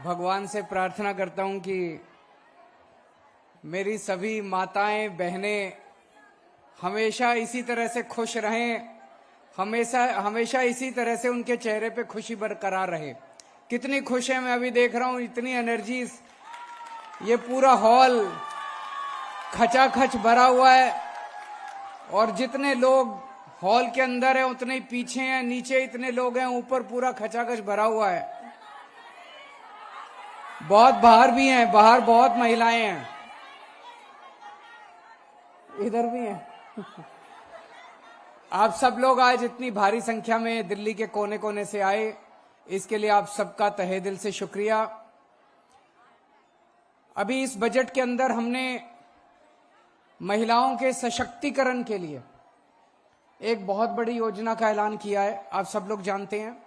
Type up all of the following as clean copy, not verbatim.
भगवान से प्रार्थना करता हूं कि मेरी सभी माताएं बहनें हमेशा इसी तरह से खुश रहें, हमेशा इसी तरह से उनके चेहरे पे खुशी बरकरार रहे। कितनी खुश है, मैं अभी देख रहा हूं, इतनी एनर्जी, ये पूरा हॉल खचाखच भरा हुआ है और जितने लोग हॉल के अंदर है उतने ही पीछे हैं, नीचे इतने लोग हैं, ऊपर पूरा खचाखच भरा हुआ है। बहुत बाहर भी हैं, बाहर बहुत महिलाएं हैं, इधर भी हैं। आप सब लोग आज इतनी भारी संख्या में दिल्ली के कोने कोने से आए, इसके लिए आप सबका तहे दिल से शुक्रिया। अभी इस बजट के अंदर हमने महिलाओं के सशक्तिकरण के लिए एक बहुत बड़ी योजना का ऐलान किया है, आप सब लोग जानते हैं।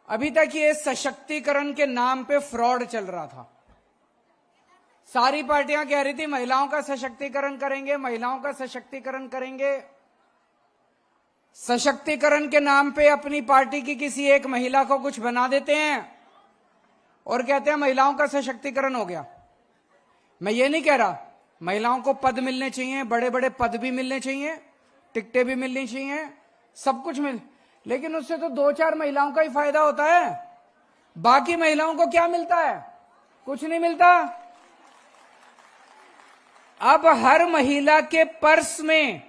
अभी तक ये सशक्तिकरण के नाम पे फ्रॉड चल रहा था। सारी पार्टियां कह रही थी महिलाओं का सशक्तिकरण करेंगे, महिलाओं का सशक्तिकरण करेंगे। सशक्तिकरण के नाम पे अपनी पार्टी की किसी एक महिला को कुछ बना देते हैं और कहते हैं महिलाओं का सशक्तिकरण हो गया। मैं ये नहीं कह रहा, महिलाओं को पद मिलने चाहिए, बड़े बड़े पद भी मिलने चाहिए, टिकटें भी मिलनी चाहिए, सब कुछ लेकिन उससे तो 2-4 महिलाओं का ही फायदा होता है। बाकी महिलाओं को क्या मिलता है? कुछ नहीं मिलता। अब हर महिला के पर्स में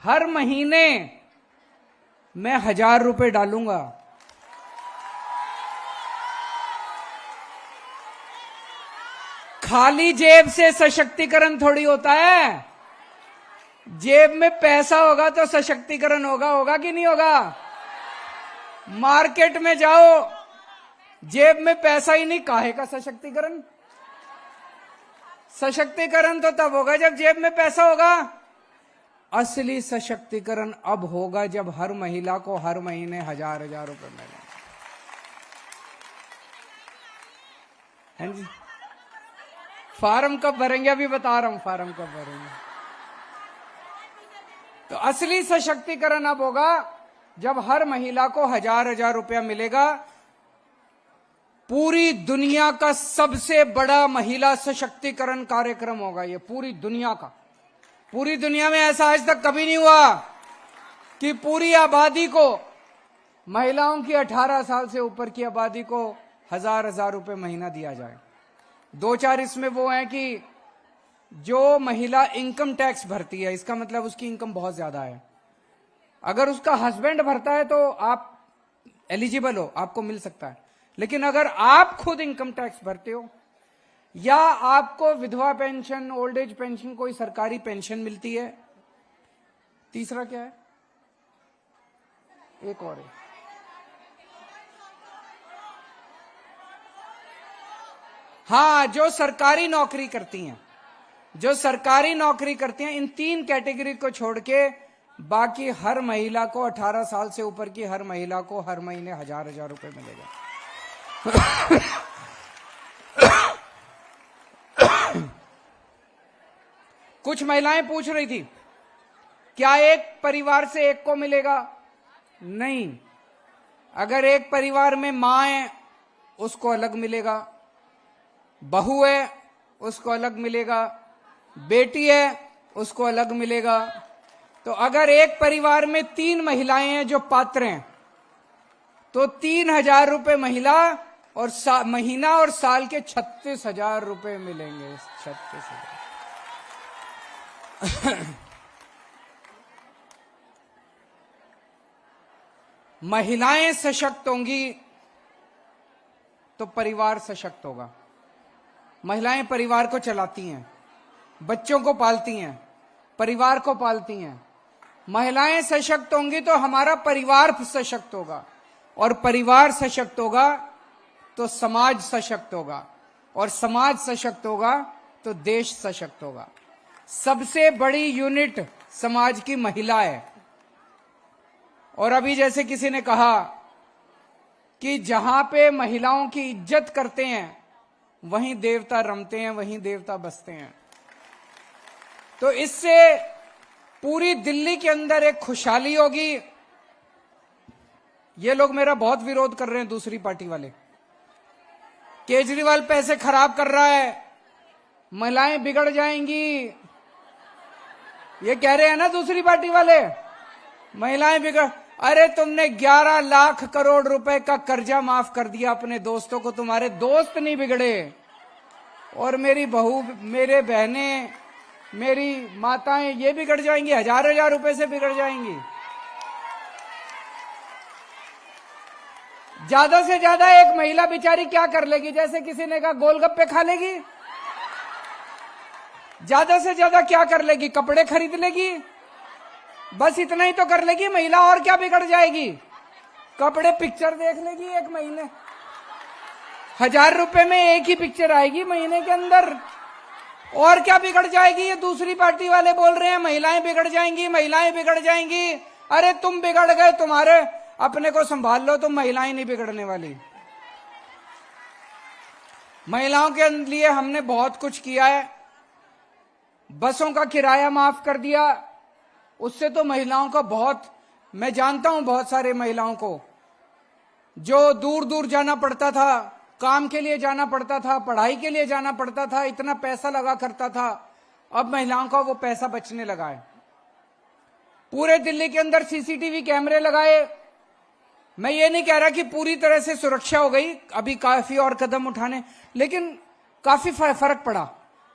हर महीने मैं 1000 रुपए डालूंगा। खाली जेब से सशक्तिकरण थोड़ी होता है। जेब में पैसा होगा तो सशक्तिकरण होगा कि नहीं होगा? मार्केट में जाओ, जेब में पैसा ही नहीं, काहे का सशक्तिकरण? सशक्तिकरण तो तब होगा जब जेब में पैसा होगा। असली सशक्तिकरण अब होगा जब हर महिला को हर महीने 1000 रुपए मिलेंगे। हैं जी? फार्म कब भरेंगे? अभी बता रहा हूं फार्म कब भरेंगे। तो असली सशक्तिकरण अब होगा जब हर महिला को 1000 रुपया मिलेगा। पूरी दुनिया का सबसे बड़ा महिला सशक्तिकरण कार्यक्रम होगा ये, पूरी दुनिया का। पूरी दुनिया में ऐसा आज तक कभी नहीं हुआ कि पूरी आबादी को, महिलाओं की 18 साल से ऊपर की आबादी को 1000 रुपए महीना दिया जाए। 2-4 इसमें वो हैं कि जो महिला इनकम टैक्स भरती है, इसका मतलब उसकी इनकम बहुत ज्यादा है। अगर उसका हस्बैंड भरता है तो आप एलिजिबल हो, आपको मिल सकता है। लेकिन अगर आप खुद इनकम टैक्स भरते हो या आपको विधवा पेंशन, ओल्ड एज पेंशन, कोई सरकारी पेंशन मिलती है। तीसरा क्या है? एक और है, हाँ, जो सरकारी नौकरी करती हैं, जो सरकारी नौकरी करती हैं, इन 3 कैटेगरी को छोड़ के बाकी हर महिला को, 18 साल से ऊपर की हर महिला को हर महीने 1000 रुपए मिलेगा। कुछ महिलाएं पूछ रही थी क्या एक परिवार से एक को मिलेगा? नहीं। अगर एक परिवार में मां है उसको अलग मिलेगा, बहू है उसको अलग मिलेगा, बेटी है उसको अलग मिलेगा। तो अगर एक परिवार में 3 महिलाएं हैं जो पात्र हैं तो 3000 रुपए महिला और महीना और साल के 36,000 रुपए मिलेंगे। 36,000। महिलाएं सशक्त होंगी तो परिवार सशक्त होगा। महिलाएं परिवार को चलाती हैं, बच्चों को पालती हैं, परिवार को पालती हैं। महिलाएं सशक्त होंगी तो हमारा परिवार सशक्त होगा, और परिवार सशक्त होगा तो समाज सशक्त होगा, और समाज सशक्त होगा तो देश सशक्त होगा। सबसे बड़ी यूनिट समाज की महिला है। और अभी जैसे किसी ने कहा कि जहां पे महिलाओं की इज्जत करते हैं वहीं देवता रमते हैं, वहीं देवता बसते हैं। तो इससे पूरी दिल्ली के अंदर एक खुशहाली होगी, ये लोग मेरा बहुत विरोध कर रहे हैं, दूसरी पार्टी वाले। केजरीवाल पैसे खराब कर रहा है, महिलाएं बिगड़ जाएंगी, ये कह रहे हैं ना दूसरी पार्टी वाले, महिलाएं बिगड़। अरे तुमने 11 लाख करोड़ रुपए का कर्जा माफ कर दिया अपने दोस्तों को, तुम्हारे दोस्त नहीं बिगड़े। और मेरी बहू, मेरे बहनें, मेरी माताएं ये बिगड़ जाएंगी, हजार हजार रुपए से बिगड़ जाएंगी। ज्यादा से ज्यादा एक महिला बेचारी क्या कर लेगी? जैसे किसी ने कहा गोलगप्पे खा लेगी। ज्यादा से ज्यादा क्या कर लेगी? कपड़े खरीद लेगी, बस इतना ही तो कर लेगी महिला। और क्या बिगड़ जाएगी? कपड़े, पिक्चर देख लेगी एक महीने, 1000 रुपए में एक ही पिक्चर आएगी महीने के अंदर। और क्या बिगड़ जाएगी? ये दूसरी पार्टी वाले बोल रहे हैं महिलाएं बिगड़ जाएंगी, महिलाएं बिगड़ जाएंगी। अरे तुम बिगड़ गए, तुम्हारे अपने को संभाल लो, तुम महिलाएं नहीं बिगड़ने वाली। महिलाओं के लिए हमने बहुत कुछ किया है। बसों का किराया माफ कर दिया, उससे तो महिलाओं का बहुत, मैं जानता हूं बहुत सारे महिलाओं को जो दूर दूर जाना पड़ता था, काम के लिए जाना पड़ता था, पढ़ाई के लिए जाना पड़ता था, इतना पैसा लगा करता था। अब महिलाओं का वो पैसा बचने लगा है। पूरे दिल्ली के अंदर सीसीटीवी कैमरे लगाए। मैं ये नहीं कह रहा कि पूरी तरह से सुरक्षा हो गई, अभी काफी और कदम उठाने, लेकिन काफी फर्क पड़ा।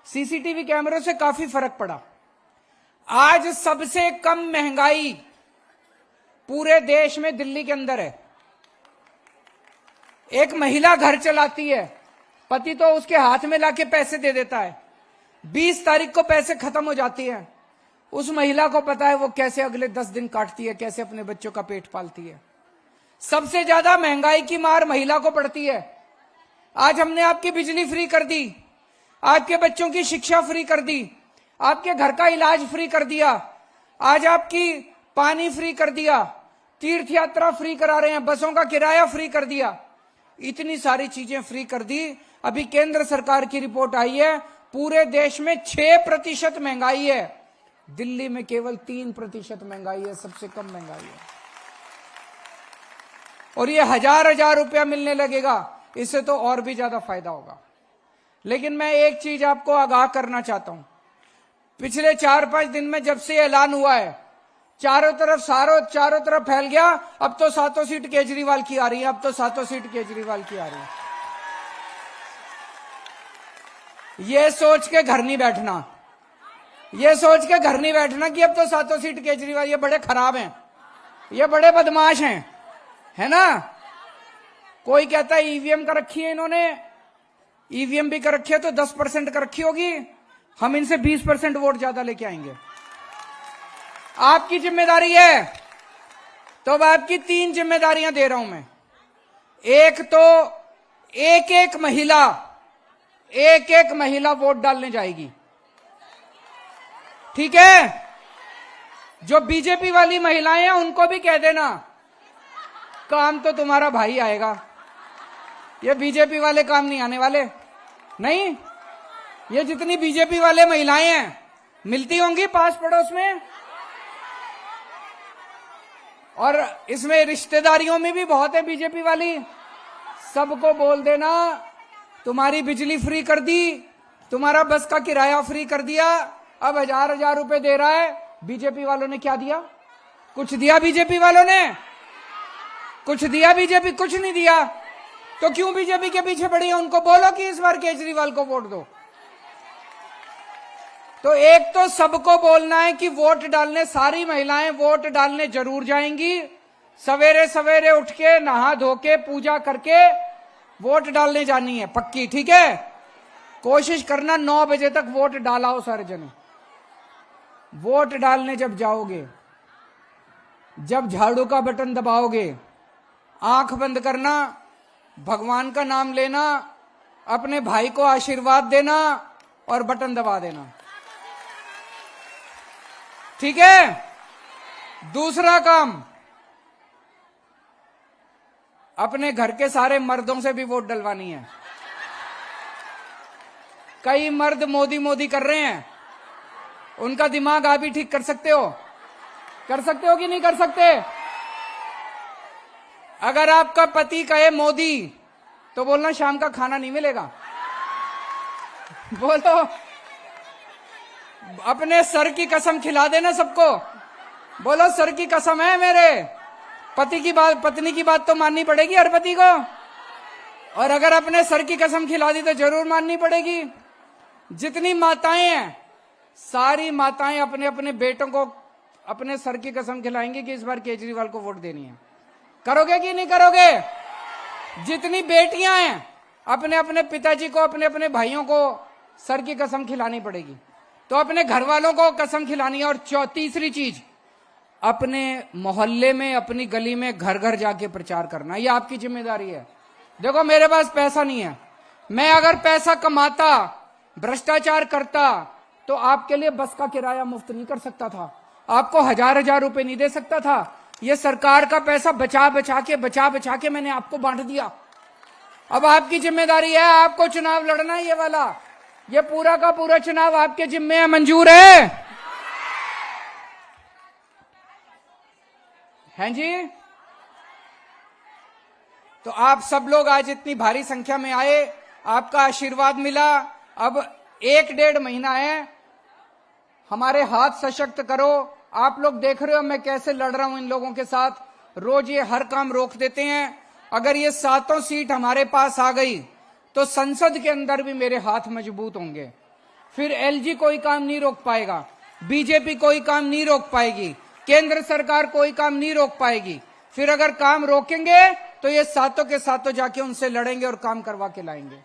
सीसीटीवी कैमरों से काफी फर्क पड़ा। आज सबसे कम महंगाई पूरे देश में दिल्ली के अंदर है। एक महिला घर चलाती है, पति तो उसके हाथ में लाके पैसे दे देता है, 20 तारीख को पैसे खत्म हो जाती है। उस महिला को पता है वो कैसे अगले 10 दिन काटती है, कैसे अपने बच्चों का पेट पालती है। सबसे ज्यादा महंगाई की मार महिला को पड़ती है। आज हमने आपकी बिजली फ्री कर दी, आपके बच्चों की शिक्षा फ्री कर दी, आपके घर का इलाज फ्री कर दिया, आज आपकी पानी फ्री कर दिया, तीर्थ यात्रा फ्री करा रहे हैं, बसों का किराया फ्री कर दिया, इतनी सारी चीजें फ्री कर दी। अभी केंद्र सरकार की रिपोर्ट आई है, पूरे देश में 6% महंगाई है, दिल्ली में केवल 3% महंगाई है, सबसे कम महंगाई है। और ये हजार रुपया मिलने लगेगा, इससे तो और भी ज्यादा फायदा होगा। लेकिन मैं एक चीज आपको आगाह करना चाहता हूं, पिछले 4-5 दिन में जब से ऐलान हुआ है, चारों तरफ फैल गया, अब तो 7 सीट केजरीवाल की आ रही है, अब तो 7 सीट केजरीवाल की आ रही है। ये सोच के घर नहीं बैठना, ये सोच के घर नहीं बैठना कि अब तो 7 सीट केजरीवाल, ये बड़े खराब हैं, ये बड़े बदमाश हैं, है ना। कोई कहता है ईवीएम का रखी है इन्होंने, ईवीएम भी कर रखी है तो 10% कर रखी होगी, हम इनसे 20% वोट ज्यादा लेके आएंगे। आपकी जिम्मेदारी है, तो अब आपकी 3 जिम्मेदारियां दे रहा हूं मैं। एक तो एक महिला वोट डालने जाएगी, ठीक है। जो बीजेपी वाली महिलाएं हैं उनको भी कह देना, काम तो तुम्हारा भाई आएगा, ये बीजेपी वाले काम नहीं आने वाले। नहीं, ये जितनी बीजेपी वाले महिलाएं हैं मिलती होंगी पास पड़ोस में, और इसमें रिश्तेदारियों में भी बहुत है बीजेपी वाली। सबको बोल देना तुम्हारी बिजली फ्री कर दी, तुम्हारा बस का किराया फ्री कर दिया, अब हजार रुपए दे रहा है। बीजेपी वालों ने क्या दिया? कुछ दिया बीजेपी वालों ने? कुछ दिया बीजेपी? कुछ नहीं दिया। तो क्यों बीजेपी के पीछे पड़ी है? उनको बोलो कि इस बार केजरीवाल को वोट दो। तो एक तो सबको बोलना है कि वोट डालने, सारी महिलाएं वोट डालने जरूर जाएंगी, सवेरे सवेरे उठ के नहा धो के पूजा करके वोट डालने जानी है, पक्की, ठीक है। कोशिश करना 9 बजे तक वोट डालाओ सारे जने। वोट डालने जब जाओगे, जब झाड़ू का बटन दबाओगे, आंख बंद करना, भगवान का नाम लेना, अपने भाई को आशीर्वाद देना और बटन दबा देना, ठीक है। दूसरा काम, अपने घर के सारे मर्दों से भी वोट डलवानी है। कई मर्द मोदी मोदी कर रहे हैं, उनका दिमाग आप ही ठीक कर सकते हो। कर सकते हो कि नहीं कर सकते? अगर आपका पति कहे मोदी तो बोलना शाम का खाना नहीं मिलेगा। बोलो, अपने सर की कसम खिला देना सबको। बोलो सर की कसम है मेरे, पति की बात, पत्नी की बात तो माननी पड़ेगी हर पति को, और अगर अपने सर की कसम खिला दी तो जरूर माननी पड़ेगी। जितनी माताएं हैं सारी माताएं अपने अपने बेटों को अपने सर की कसम खिलाएंगी कि इस बार केजरीवाल को वोट देनी है। करोगे कि नहीं करोगे? जितनी बेटियां हैं अपने अपने पिताजी को, अपने अपने भाइयों को सर की कसम खिलानी पड़ेगी। तो अपने घर वालों को कसम खिलानी है। और तीसरी चीज, अपने मोहल्ले में, अपनी गली में, घर घर जाके प्रचार करना, ये आपकी जिम्मेदारी है। देखो मेरे पास पैसा नहीं है, मैं अगर पैसा कमाता, भ्रष्टाचार करता तो आपके लिए बस का किराया मुफ्त नहीं कर सकता था, आपको हजार हजार रुपए नहीं दे सकता था। ये सरकार का पैसा बचा बचा के मैंने आपको बांट दिया। अब आपकी जिम्मेदारी है, आपको चुनाव लड़ना है। ये वाला, ये पूरा का पूरा चुनाव आपके जिम्मे है। मंजूर है? हैं जी? तो आप सब लोग आज इतनी भारी संख्या में आए, आपका आशीर्वाद मिला। अब 1-1.5 महीना है, हमारे हाथ सशक्त करो। आप लोग देख रहे हो मैं कैसे लड़ रहा हूं इन लोगों के साथ। रोज ये हर काम रोक देते हैं। अगर ये 7 सीट हमारे पास आ गई तो संसद के अंदर भी मेरे हाथ मजबूत होंगे। फिर एलजी कोई काम नहीं रोक पाएगा, बीजेपी कोई काम नहीं रोक पाएगी, केंद्र सरकार कोई काम नहीं रोक पाएगी। फिर अगर काम रोकेंगे तो ये 7 के 7 जाके उनसे लड़ेंगे और काम करवा के लाएंगे।